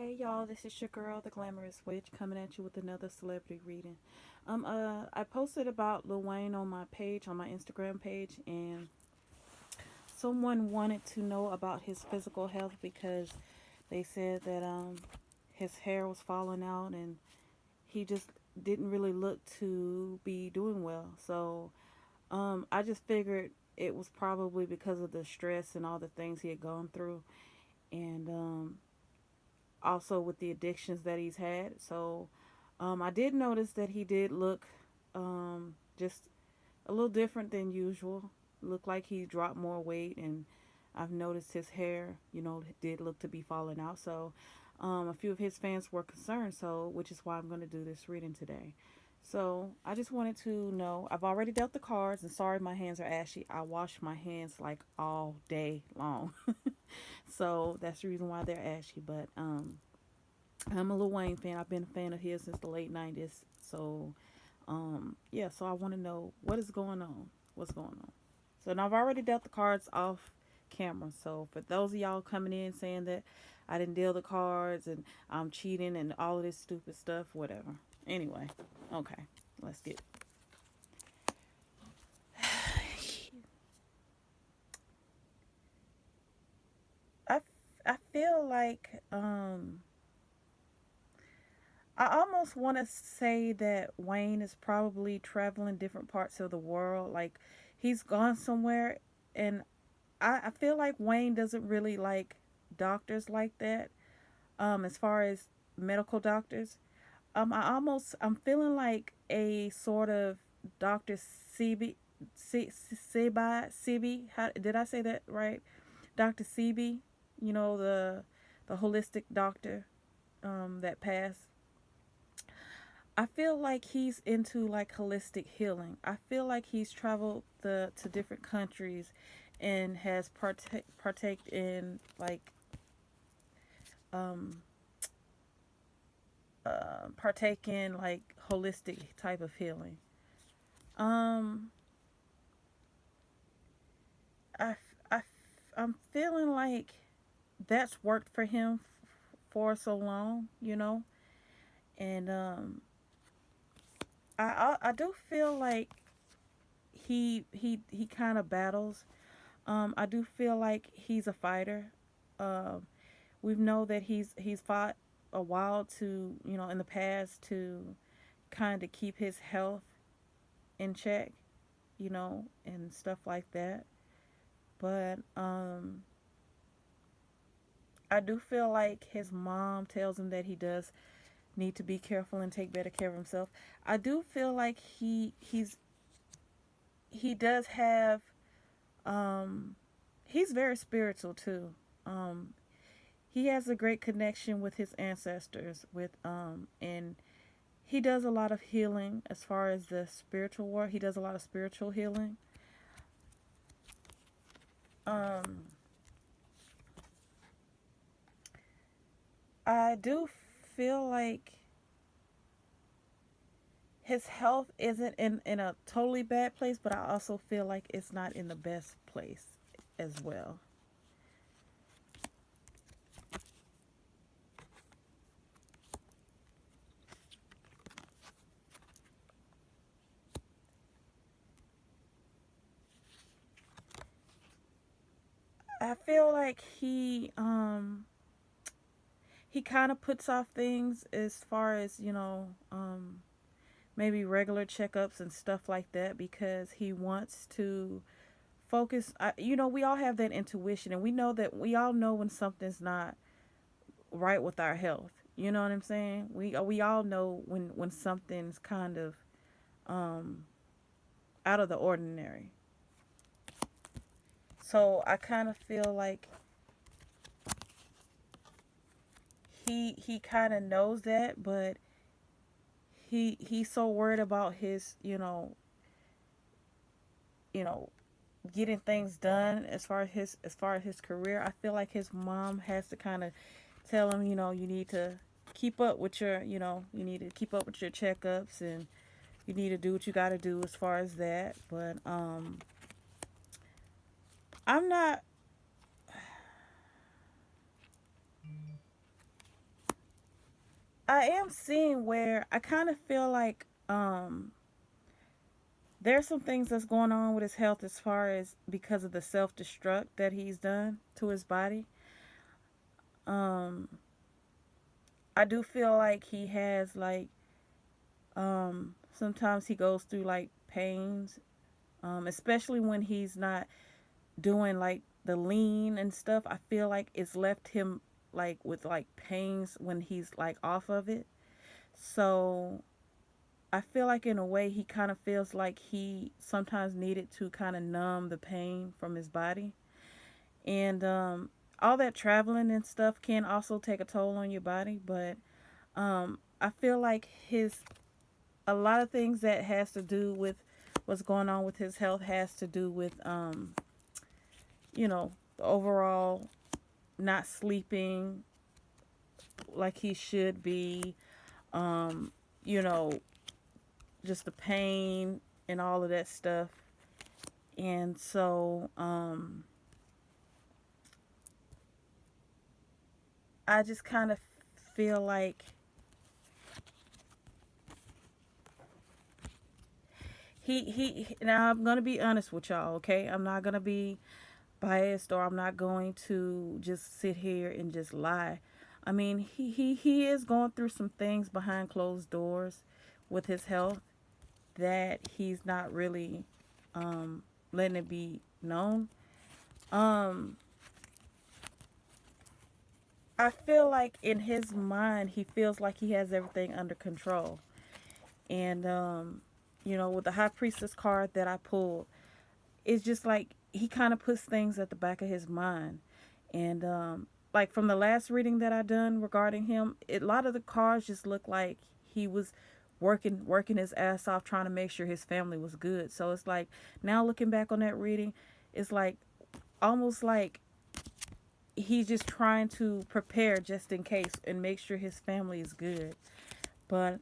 Hey y'all, this is your girl, the Glamorous Witch, coming at you with another celebrity reading. I posted about Lil Wayne on my page, on my Instagram page, and someone wanted to know about his physical health because they said that his hair was falling out and he just didn't really look to be doing well. So I just figured it was probably because of the stress and all the things he had gone through, and also with the addictions that he's had. So I did notice that he did look just a little different than usual. Looked like he dropped more weight, and I've noticed his hair, did look to be falling out. So a few of his fans were concerned, so which is why I'm going to do this reading today. So I just wanted to know. I've already dealt the cards, and sorry my hands are ashy. I wash my hands like all day long, so that's the reason why they're ashy. But I'm a Lil Wayne fan. I've been a fan of his since the late 90s. So, yeah, so I want to know what is going on. What's going on? So, and I've already dealt the cards off camera. So, for those of y'all coming in saying that I didn't deal the cards and I'm cheating and all of this stupid stuff, whatever. Anyway, okay, let's get. I, I feel like I almost want to say that Wayne is probably traveling different parts of the world. Like he's gone somewhere, and I feel like Wayne doesn't really like doctors like that. As far as medical doctors, I'm feeling like a sort of Doctor CB, CB. How did I say that right? Doctor CB. The holistic doctor that passed. I feel like he's into like holistic healing. I feel like he's traveled the to different countries and has partaked in like um partake in like holistic type of healing. Um I I I'm feeling like that's worked for him for so long, and I do feel like he kind of battles. I do feel like he's a fighter. Um, we know that he's fought a while to in the past to kind of keep his health in check, and stuff like that. But I do feel like his mom tells him that he does need to be careful and take better care of himself. I do feel like he does have he's very spiritual too. Um, he has a great connection with his ancestors and he does a lot of healing as far as the spiritual work. He does a lot of spiritual healing. Um, I do feel like his health isn't in a totally bad place, but I also feel like it's not in the best place as well. I feel like he kind of puts off things as far as maybe regular checkups and stuff like that because he wants to focus. We all have that intuition, and we know that we all know when something's not right with our health. You know what I'm saying? We all know when something's kind of um, out of the ordinary. So I kind of feel like he kind of knows that, but he's so worried about his you know getting things done as far as his career. I feel like his mom has to kind of tell him, you need to keep up with your, you need to keep up with your checkups, and you need to do what you got to do as far as that. But I'm not I am seeing where I kind of feel like there's some things that's going on with his health as far as because of the self destruct that he's done to his body. Um, I do feel like he has like sometimes he goes through like pains, especially when he's not doing like the lean and stuff. I feel like it's left him like with like pains when he's like off of it. So I feel like in a way he kind of feels like he sometimes needed to kind of numb the pain from his body. And all that traveling and stuff can also take a toll on your body, but I feel like his a lot of things that has to do with what's going on with his health has to do with the overall not sleeping like he should be, um, you know, just the pain and all of that stuff. And so I just kind of feel like now I'm going to be honest with y'all, okay? I'm not going to be biased or I'm not going to just sit here and just lie. I mean, he is going through some things behind closed doors with his health that he's not really letting it be known. Um, I feel like in his mind, he feels like he has everything under control. And, with the High Priestess card that I pulled, it's just like he kind of puts things at the back of his mind. And, like from the last reading that I done regarding him, a lot of the cards just look like he was working his ass off trying to make sure his family was good. So it's like now looking back on that reading, it's like almost like he's just trying to prepare just in case and make sure his family is good. But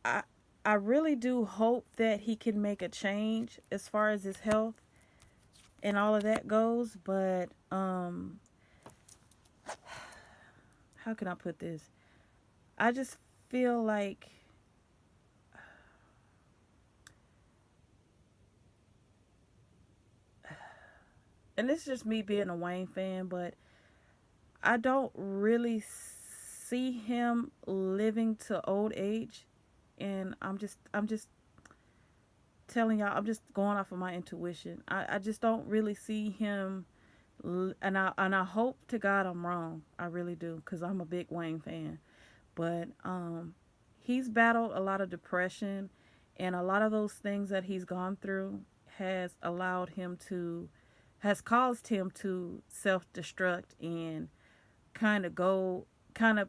I I really do hope that he can make a change as far as his health and all of that goes. But how can I put this? I just feel like, and this is just me being a Wayne fan, but I don't really see him living to old age. And I'm just telling y'all, I'm just going off of my intuition. I just don't really see him, and I hope to God I'm wrong. I really do, because I'm a big Wayne fan. But he's battled a lot of depression, and a lot of those things that he's gone through has caused him to self destruct and kind of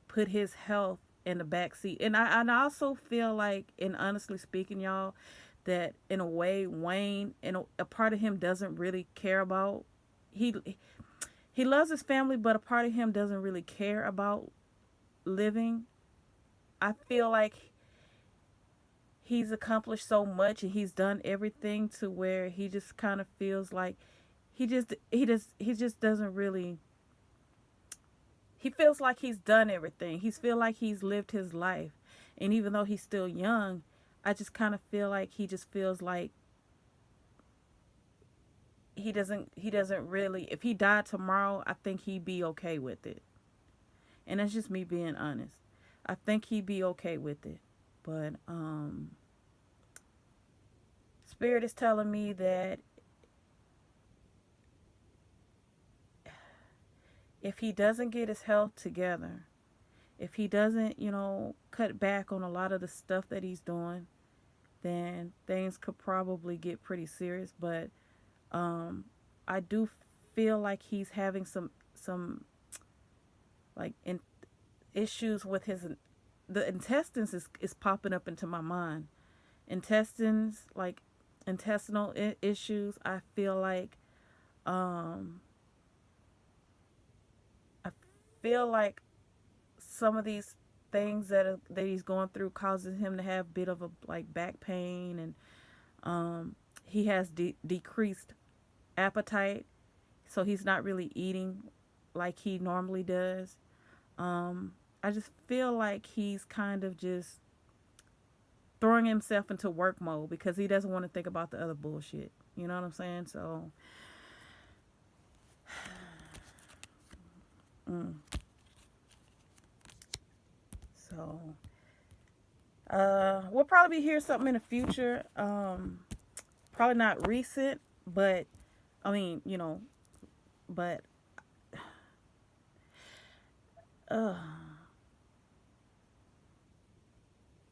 put his health in the back seat. And I also feel like, and honestly speaking, y'all, that in a way Wayne, and a part of him doesn't really care about he he loves his family, but a part of him doesn't really care about living. I feel like he's accomplished so much and he's done everything to where he just kind of feels like he just doesn't really, he feels like he's done everything. He feel like he's lived his life. And even though he's still young, I just kind of feel like he just feels like he doesn't really, if he died tomorrow, I think he'd be okay with it. And that's just me being honest. I think he'd be okay with it. But Spirit is telling me that if he doesn't get his health together, if he doesn't, cut back on a lot of the stuff that he's doing, then things could probably get pretty serious. But I do feel like he's having some like issues with his the intestines is popping up into my mind. Intestines, like intestinal issues. I feel like um I feel like some of these things that he's going through causes him to have a bit of a like back pain, and he has decreased appetite. so he's not really eating like he normally does. I just feel like he's kind of just throwing himself into work mode because he doesn't want to think about the other bullshit. You know what I'm saying? So, mm, so we'll probably hear something in the future. Probably not recent, but I mean, but uh,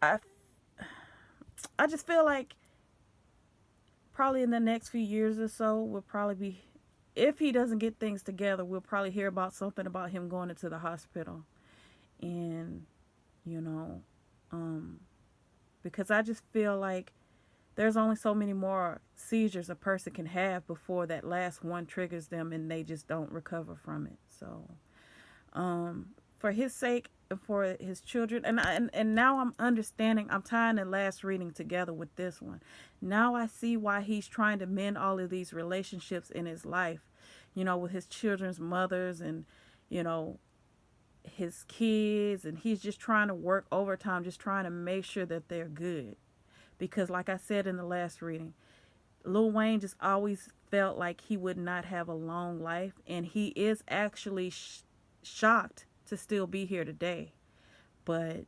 I I just feel like probably in the next few years or so, we'll probably be, if he doesn't get things together, we'll probably hear about something about him going into the hospital. And, you know, um, because I just feel like there's only so many more seizures a person can have before that last one triggers them and they just don't recover from it. So, for his sake and for his children, and now I'm understanding, I'm tying the last reading together with this one. Now I see why he's trying to mend all of these relationships in his life, with his children's mothers and, you know, his kids, and he's just trying to work overtime, just trying to make sure that they're good. Because like I said in the last reading, Lil Wayne just always felt like he would not have a long life, and he is actually shocked to still be here today. But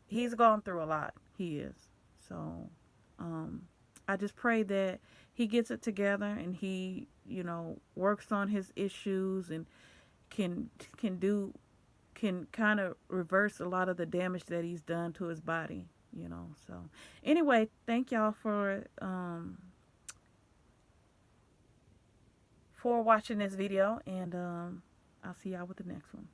he's gone through a lot. He is. So, I just pray that he gets it together and he, works on his issues and can can do can kind of reverse a lot of the damage that he's done to his body. So anyway, thank y'all for watching this video, and I'll see y'all with the next one.